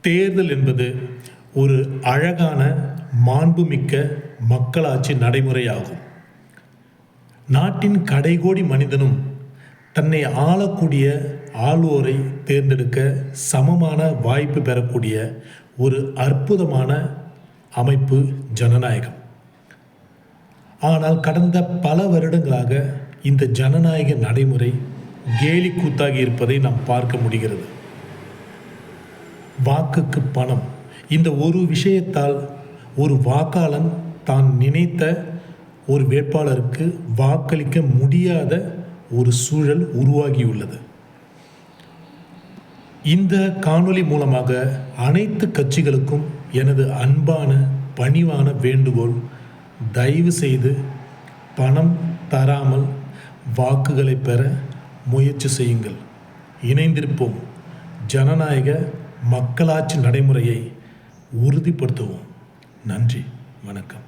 தேர்தல் என்பது ஒரு அழகான மாண்புமிக்க மக்களாட்சி நடைமுறையாகும். நாட்டின் கடைகோடி மனிதனும் தன்னை ஆளக்கூடிய ஆளுவோரை தேர்ந்தெடுக்க சமமான வாய்ப்பு பெறக்கூடிய ஒரு அற்புதமான அமைப்பு ஜனநாயகம். ஆனால் கடந்த பல வருடங்களாக இந்த ஜனநாயக நடைமுறை கேலி கூத்தாகி இருப்பதை நாம் பார்க்க முடிகிறது. வாக்குக்கு பணம், இந்த ஒரு விஷயத்தால் ஒரு வாக்காளன் தான் நினைத்த ஒரு வேட்பாளருக்கு வாக்களிக்க முடியாத ஒரு சூழல் உருவாகியுள்ளது. இந்த காணொளி மூலமாக அனைத்து கட்சிகளுக்கும் எனது அன்பான பணிவான வேண்டுகோள், தயவு செய்து பணம் தராமல் வாக்குகளை பெற முயற்சி செய்யுங்கள். இணைந்திருப்போம். ஜனநாயக மக்களாட்சி நடைமுறையை உறுதிப்படுத்துவோம். நன்றி, வணக்கம்.